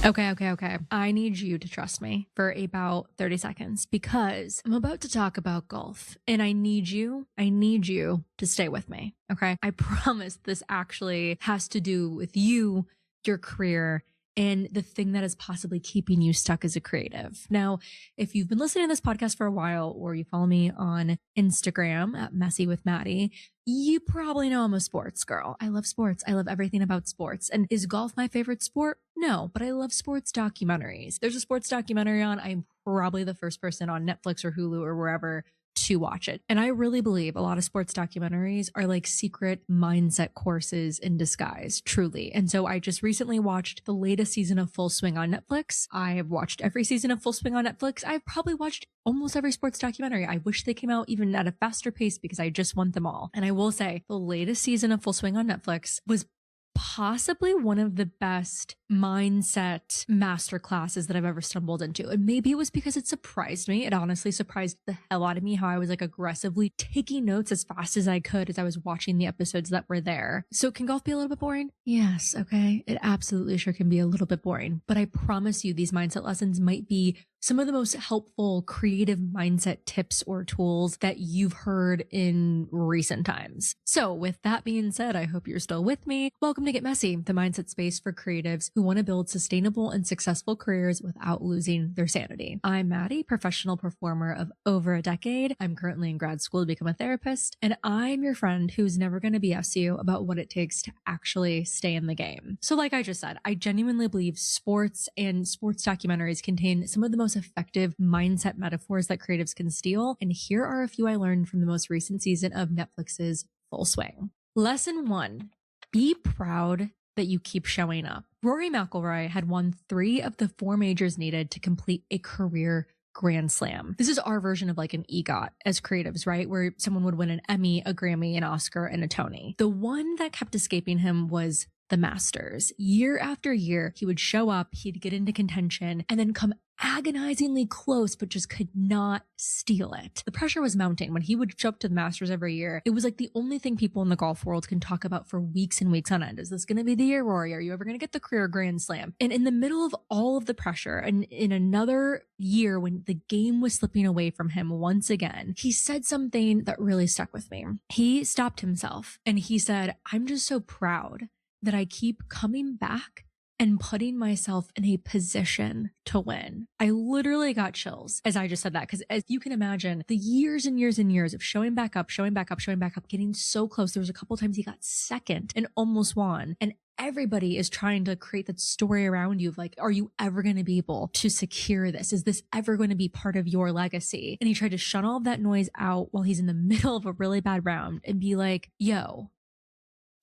Okay. I need you to trust me for about 30 seconds because I'm about to talk about golf and I need you to stay with me. Okay. I promise this actually has to do with you, your career, and the thing that is possibly keeping you stuck as a creative. Now, if you've been listening to this podcast for a while or you follow me on Instagram at Messy with Maddie, you probably know I'm a sports girl. I love sports. I love everything about sports. And is golf my favorite sport? No, but I love sports documentaries. There's a sports documentary on. I'm probably the first person on Netflix or Hulu or wherever to watch it. And I really believe a lot of sports documentaries are like secret mindset courses in disguise, truly. And so I just recently watched the latest season of Full Swing on Netflix. I have watched every season of Full Swing on Netflix. I've probably watched almost every sports documentary. I wish they came out even at a faster pace because I just want them all. And I will say the latest season of Full Swing on Netflix was possibly one of the best mindset masterclasses that I've ever stumbled into. And maybe it was because it surprised me. It honestly surprised the hell out of me how I was like aggressively taking notes as fast as I could as I was watching the episodes that were there. So can golf be a little bit boring? Yes. Okay. It absolutely sure can be a little bit boring, but I promise you these mindset lessons might be some of the most helpful creative mindset tips or tools that you've heard in recent times. So with that being said, I hope you're still with me. Welcome to Get Messy, the mindset space for creatives who want to build sustainable and successful careers without losing their sanity. I'm Maddie, professional performer of over a decade. I'm currently in grad school to become a therapist, and I'm your friend who's never going to BS you about what it takes to actually stay in the game. So like I just said, I genuinely believe sports and sports documentaries contain some of the most effective mindset metaphors that creatives can steal. And here are a few I learned from the most recent season of Netflix's Full Swing. Lesson 1, be proud that you keep showing up. Rory McIlroy had won 3 of the 4 majors needed to complete a career Grand Slam. This is our version of like an EGOT as creatives, right? Where someone would win an Emmy, a Grammy, an Oscar, and a Tony. The one that kept escaping him was the Masters. Year after year, he would show up, he'd get into contention, and then come agonizingly close, but just could not steal it. The pressure was mounting. When he would show up to the Masters every year, it was like the only thing people in the golf world can talk about for weeks and weeks on end. Is this going to be the year, Rory? Are you ever going to get the career Grand Slam? And in the middle of all of the pressure, and in another year when the game was slipping away from him once again, he said something that really stuck with me. He stopped himself and he said, "I'm just so proud that I keep coming back and putting myself in a position to win." I literally got chills as I just said that, because as you can imagine, the years and years and years of showing back up, getting so close. There was a couple times he got second and almost won. And everybody is trying to create that story around you of like, are you ever going to be able to secure this? Is this ever going to be part of your legacy? And he tried to shut all of that noise out while he's in the middle of a really bad round and be like, yo,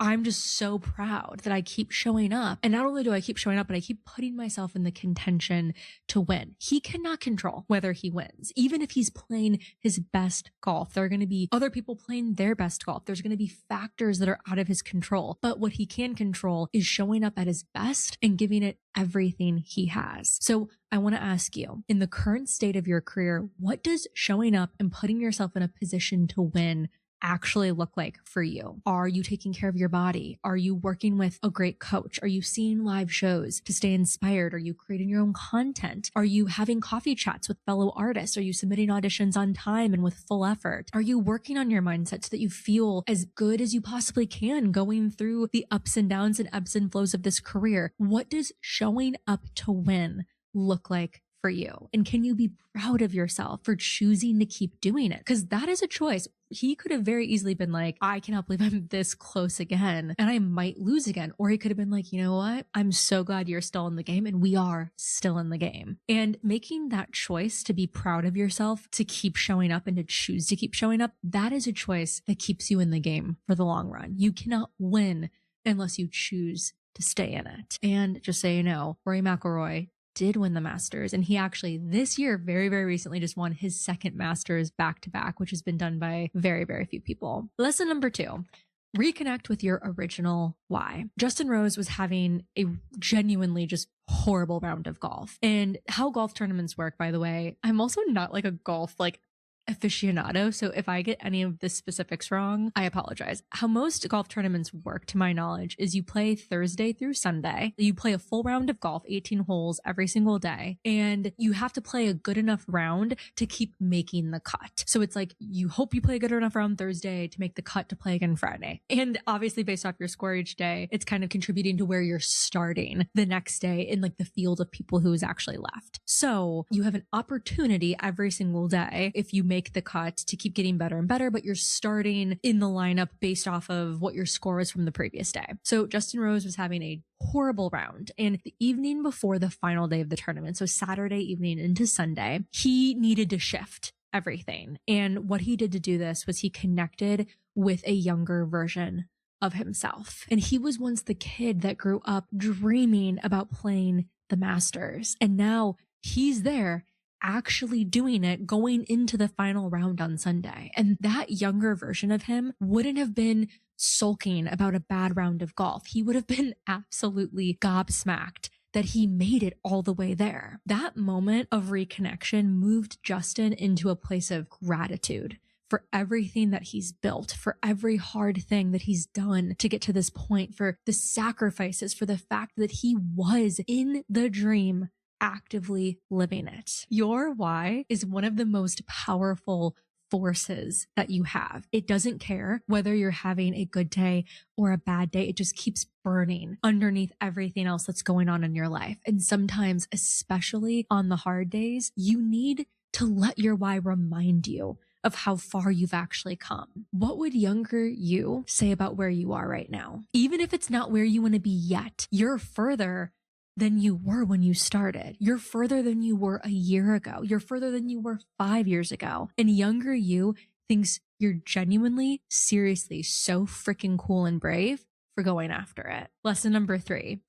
I'm just so proud that I keep showing up. And not only do I keep showing up, but I keep putting myself in the contention to win. He cannot control whether he wins. Even if he's playing his best golf, there are going to be other people playing their best golf. There's going to be factors that are out of his control. But what he can control is showing up at his best and giving it everything he has. So I want to ask you, in the current state of your career, what does showing up and putting yourself in a position to win actually look like for you? Are you taking care of your body? Are you working with a great coach? Are you seeing live shows to stay inspired? Are you creating your own content? Are you having coffee chats with fellow artists? Are you submitting auditions on time and with full effort? Are you working on your mindset so that you feel as good as you possibly can going through the ups and downs and ebbs and flows of this career? What does showing up to win look like for you? And can you be proud of yourself for choosing to keep doing it? Because that is a choice. He could have very easily been like, I cannot believe I'm this close again and I might lose again. Or he could have been like, you know what? I'm so glad you're still in the game, and we are still in the game. And making that choice to be proud of yourself, to keep showing up and to choose to keep showing up, that is a choice that keeps you in the game for the long run. You cannot win unless you choose to stay in it. And just so you know, Rory McIlroy did win the Masters, and he actually this year very, very recently just won his second Masters back to back, which has been done by very, very few people. Lesson number 2, reconnect with your original why. Justin Rose was having a genuinely just horrible round of golf. And how golf tournaments work, by the way, I'm also not like a golf aficionado, so if I get any of the specifics wrong, I apologize. How most golf tournaments work, to my knowledge, is you play Thursday through Sunday. You play a full round of golf, 18 holes every single day, and you have to play a good enough round to keep making the cut. So it's like you hope you play a good enough round Thursday to make the cut to play again Friday. And obviously based off your score each day, it's kind of contributing to where you're starting the next day in like the field of people who is actually left. So you have an opportunity every single day, if you make the cut, to keep getting better and better, but you're starting in the lineup based off of what your score is from the previous day. So Justin Rose was having a horrible round, and the evening before the final day of the tournament, so Saturday evening into Sunday, he needed to shift everything. And what he did to do this was he connected with a younger version of himself. And he was once the kid that grew up dreaming about playing the Masters. And now he's there actually doing it, going into the final round on Sunday. And that younger version of him wouldn't have been sulking about a bad round of golf. He would have been absolutely gobsmacked that he made it all the way there. That moment of reconnection moved Justin into a place of gratitude for everything that he's built, for every hard thing that he's done to get to this point, for the sacrifices, for the fact that he was in the dream, actively living it. Your why is one of the most powerful forces that you have. It doesn't care whether you're having a good day or a bad day. It just keeps burning underneath everything else that's going on in your life. And sometimes, especially on the hard days, you need to let your why remind you of how far you've actually come. What would younger you say about where you are right now? Even if it's not where you want to be yet, you're further than you were when you started. You're further than you were a year ago. You're further than you were 5 years ago. And younger you thinks you're genuinely, seriously so freaking cool and brave for going after it. Lesson number 3.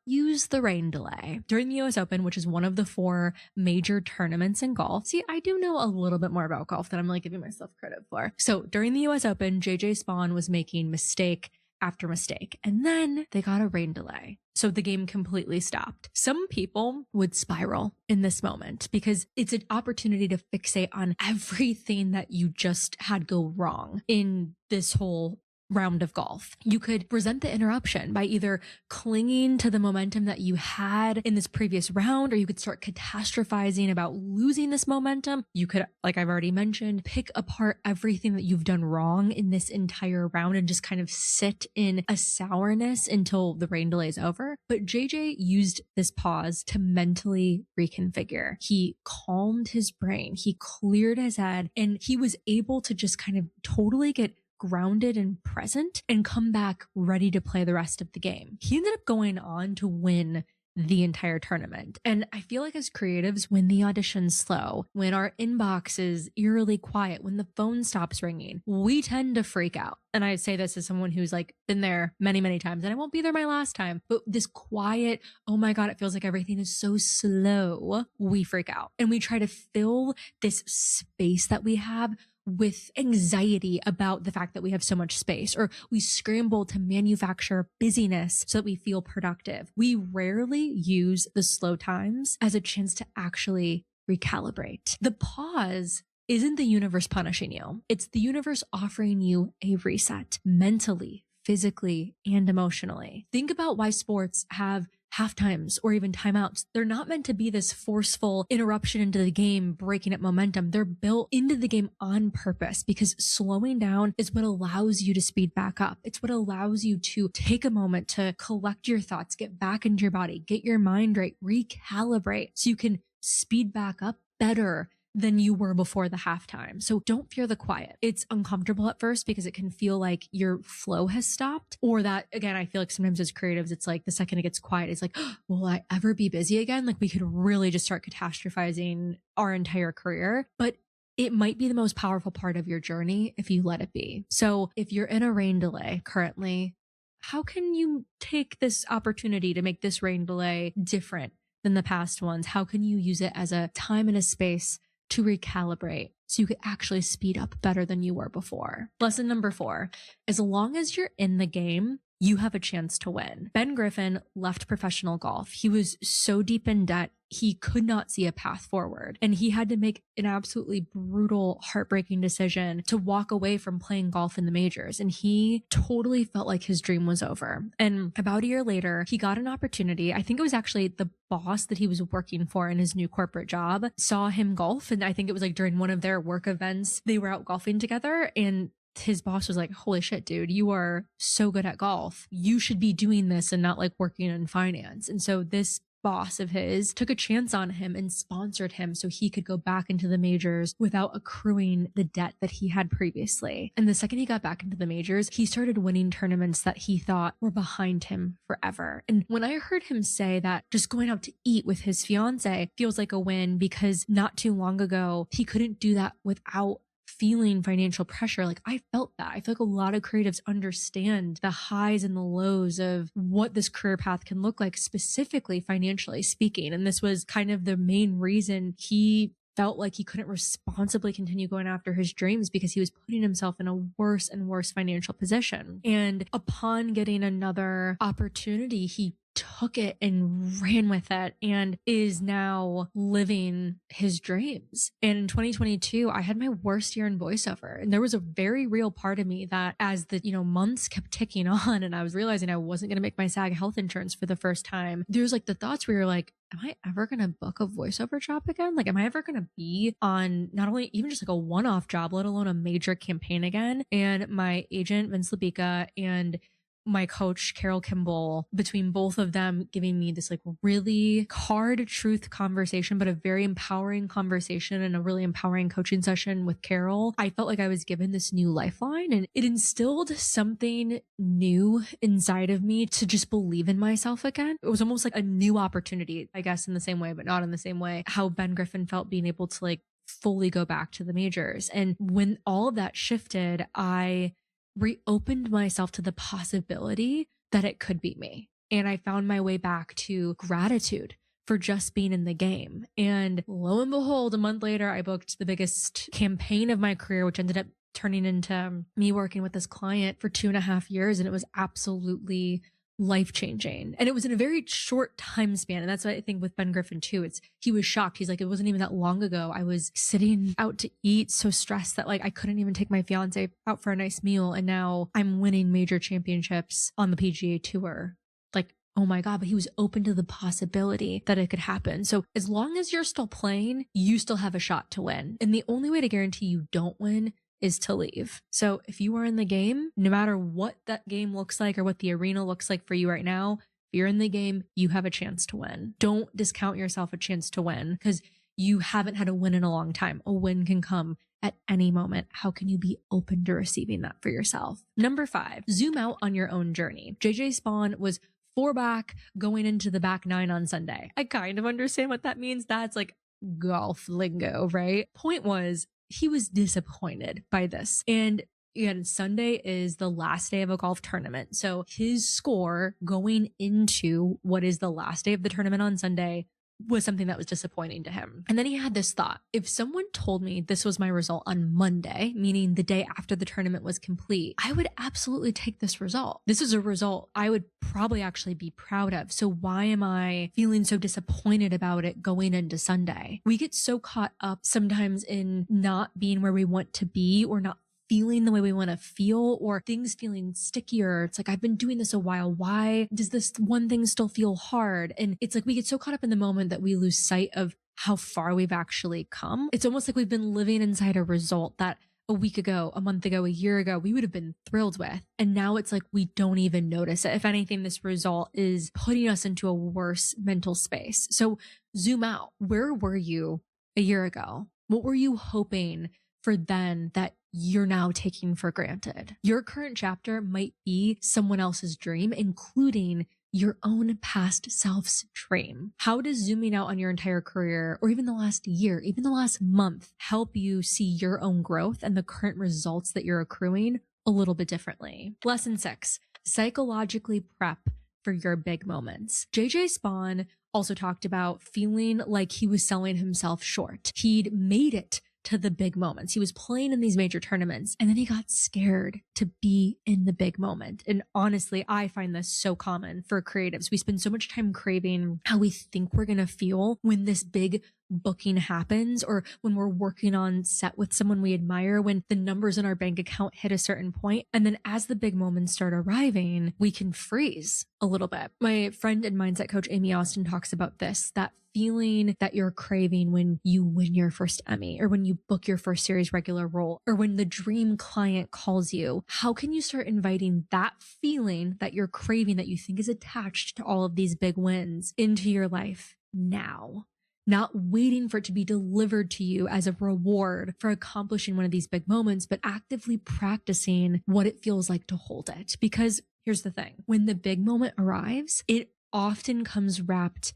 Use the rain delay. During the US Open, which is one of the 4 major tournaments in golf. See, I do know a little bit more about golf than I'm like giving myself credit for. So during the US Open, JJ Spawn was making mistake after mistake, and then they got a rain delay. So the game completely stopped. Some people would spiral in this moment because it's an opportunity to fixate on everything that you just had go wrong in this whole round of golf. You could resent the interruption by either clinging to the momentum that you had in this previous round, or you could start catastrophizing about losing this momentum. You could, like I've already mentioned, pick apart everything that you've done wrong in this entire round and just kind of sit in a sourness until the rain delay is over. But JJ used this pause to mentally reconfigure. He calmed his brain, he cleared his head, and he was able to just kind of totally get grounded and present and come back ready to play the rest of the game. He ended up going on to win the entire tournament. And I feel like as creatives, when the audition's slow, when our inbox is eerily quiet, when the phone stops ringing, we tend to freak out. And I say this as someone who's like been there many, many times, and I won't be there my last time, but this quiet, oh my God, it feels like everything is so slow, we freak out. And we try to fill this space that we have with anxiety about the fact that we have so much space, or we scramble to manufacture busyness so that we feel productive. We rarely use the slow times as a chance to actually recalibrate. The pause isn't the universe punishing you. It's the universe offering you a reset mentally, physically, and emotionally. Think about why sports have half times or even timeouts. They're not meant to be this forceful interruption into the game, breaking up momentum. They're built into the game on purpose because slowing down is what allows you to speed back up. It's what allows you to take a moment to collect your thoughts, get back into your body, get your mind right, recalibrate so you can speed back up better than you were before the halftime. So don't fear the quiet. It's uncomfortable at first because it can feel like your flow has stopped, or that, again, I feel like sometimes as creatives, it's like the second it gets quiet, it's like, oh, will I ever be busy again? Like we could really just start catastrophizing our entire career, but it might be the most powerful part of your journey if you let it be. So if you're in a rain delay currently, how can you take this opportunity to make this rain delay different than the past ones? How can you use it as a time and a space to recalibrate so you could actually speed up better than you were before? Lesson number 4, as long as you're in the game, you have a chance to win. Ben Griffin left professional golf. He was so deep in debt, he could not see a path forward. And he had to make an absolutely brutal, heartbreaking decision to walk away from playing golf in the majors. And he totally felt like his dream was over. And about a year later, he got an opportunity. I think it was actually the boss that he was working for in his new corporate job saw him golf. And I think it was like during one of their work events, they were out golfing together, and his boss was like, holy shit, dude, you are so good at golf. You should be doing this and not like working in finance. And so this boss of his took a chance on him and sponsored him so he could go back into the majors without accruing the debt that he had previously. And the second he got back into the majors, he started winning tournaments that he thought were behind him forever. And when I heard him say that just going out to eat with his fiance feels like a win because not too long ago, he couldn't do that without feeling financial pressure. Like I felt that. I feel like a lot of creatives understand the highs and the lows of what this career path can look like, specifically financially speaking. And this was kind of the main reason he felt like he couldn't responsibly continue going after his dreams, because he was putting himself in a worse and worse financial position. And upon getting another opportunity, he took it and ran with it and is now living his dreams. And in 2022, I had my worst year in voiceover. And there was a very real part of me that as the, months kept ticking on and I was realizing I wasn't going to make my SAG health insurance for the first time, there's like the thoughts where you're like, am I ever going to book a voiceover job again? Like, am I ever going to be on not only even just like a one-off job, let alone a major campaign again? And my agent, Vince Labica, and my coach, Carol Kimball, between both of them giving me this like really hard truth conversation, but a very empowering conversation and a really empowering coaching session with Carol, I felt like I was given this new lifeline, and it instilled something new inside of me to just believe in myself again. It was almost like a new opportunity, I guess, in the same way, but not in the same way how Ben Griffin felt being able to like fully go back to the majors. And when all of that shifted, I reopened myself to the possibility that it could be me. And I found my way back to gratitude for just being in the game. And lo and behold, a month later, I booked the biggest campaign of my career, which ended up turning into me working with this client for 2.5 years. And it was absolutely life-changing. And it was in a very short time span. And that's what I think with Ben Griffin too. He was shocked. He's like, it wasn't even that long ago. I was sitting out to eat, so stressed that like I couldn't even take my fiance out for a nice meal. And now I'm winning major championships on the PGA Tour. Like, oh my God, but he was open to the possibility that it could happen. So as long as you're still playing, you still have a shot to win. And the only way to guarantee you don't win is to leave. So if you are in the game, no matter what that game looks like or what the arena looks like for you right now, if you're in the game, you have a chance to win. Don't discount yourself a chance to win, because you haven't had a win in a long time. A win can come at any moment. How can you be open to receiving that for yourself? Number 5, zoom out on your own journey. JJ Spawn was 4 back going into the back 9 on Sunday. I kind of understand what that means. That's like golf lingo, right? Point was, he was disappointed by this. And again, Sunday is the last day of a golf tournament. So his score going into what is the last day of the tournament on Sunday was something that was disappointing to him. And then he had this thought: if someone told me this was my result on Monday, meaning the day after the tournament was complete, I would absolutely take this result. This is a result I would probably actually be proud of. So why am I feeling so disappointed about it going into Sunday? We get so caught up sometimes in not being where we want to be, or not feeling the way we want to feel, or things feeling stickier. It's like, I've been doing this a while. Why does this one thing still feel hard? And it's like we get so caught up in the moment that we lose sight of how far we've actually come. It's almost like we've been living inside a result that a week ago, a month ago, a year ago, we would have been thrilled with. And now it's like we don't even notice it. If anything, this result is putting us into a worse mental space. So zoom out. Where were you a year ago? What were you hoping for then that you're now taking for granted? Your current chapter might be someone else's dream, including your own past self's dream. How does zooming out on your entire career, or even the last year, even the last month, help you see your own growth and the current results that you're accruing a little bit differently? Lesson 6, psychologically prep for your big moments. JJ Spawn also talked about feeling like he was selling himself short. He'd made it to the big moments. He was playing in these major tournaments and then he got scared to be in the big moment. And honestly, I find this so common for creatives. We spend so much time craving how we think we're going to feel when this big booking happens, or when we're working on set with someone we admire, when the numbers in our bank account hit a certain point. And then as the big moments start arriving, we can freeze a little bit. My friend and mindset coach, Amy Austin, talks about this, that feeling that you're craving when you win your first Emmy, or when you book your first series regular role, or when the dream client calls you. How can you start inviting that feeling that you're craving, that you think is attached to all of these big wins, into your life now? Not waiting for it to be delivered to you as a reward for accomplishing one of these big moments, but actively practicing what it feels like to hold it. Because here's the thing, when the big moment arrives, it often comes wrapped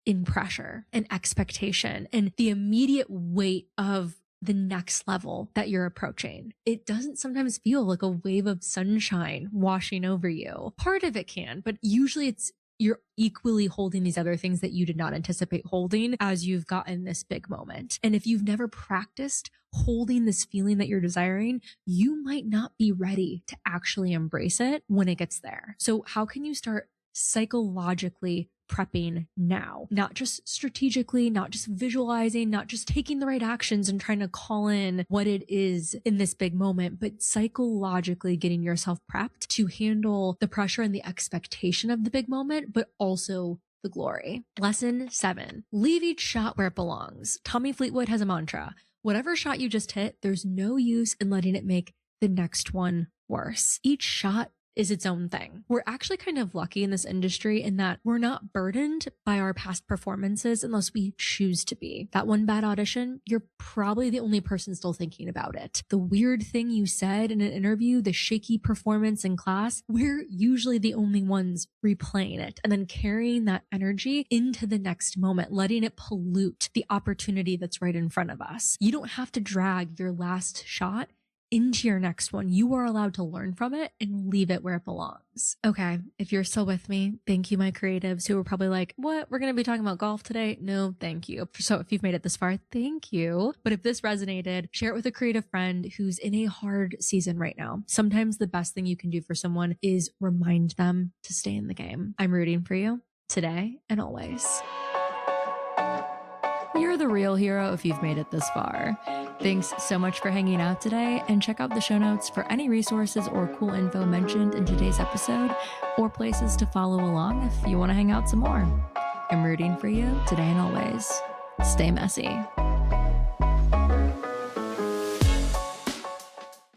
in pressure and expectation and the immediate weight of the next level that you're approaching. It doesn't sometimes feel like a wave of sunshine washing over you. Part of it can, but usually you're equally holding these other things that you did not anticipate holding as you've gotten this big moment. And if you've never practiced holding this feeling that you're desiring, you might not be ready to actually embrace it when it gets there. So how can you start psychologically prepping now? Not just strategically, not just visualizing, not just taking the right actions and trying to call in what it is in this big moment, but psychologically getting yourself prepped to handle the pressure and the expectation of the big moment, but also the glory. Lesson 7, leave each shot where it belongs. Tommy Fleetwood has a mantra: whatever shot you just hit, there's no use in letting it make the next one worse. Each shot is its own thing. We're actually kind of lucky in this industry in that we're not burdened by our past performances unless we choose to be. That one bad audition, you're probably the only person still thinking about it. The weird thing you said in an interview, the shaky performance in class, we're usually the only ones replaying it and then carrying that energy into the next moment, letting it pollute the opportunity that's right in front of us. You don't have to drag your last shot into your next one. You are allowed to learn from it and leave it where it belongs. Okay, if you're still with me, thank you, my creatives who were probably like, what? We're going to be talking about golf today? No, thank you. So if you've made it this far, thank you. But if this resonated, share it with a creative friend who's in a hard season right now. Sometimes the best thing you can do for someone is remind them to stay in the game. I'm rooting for you today and always. You're the real hero if you've made it this far. Thanks so much for hanging out today, and check out the show notes for any resources or cool info mentioned in today's episode, or places to follow along if you want to hang out some more. I'm rooting for you today and always. Stay messy.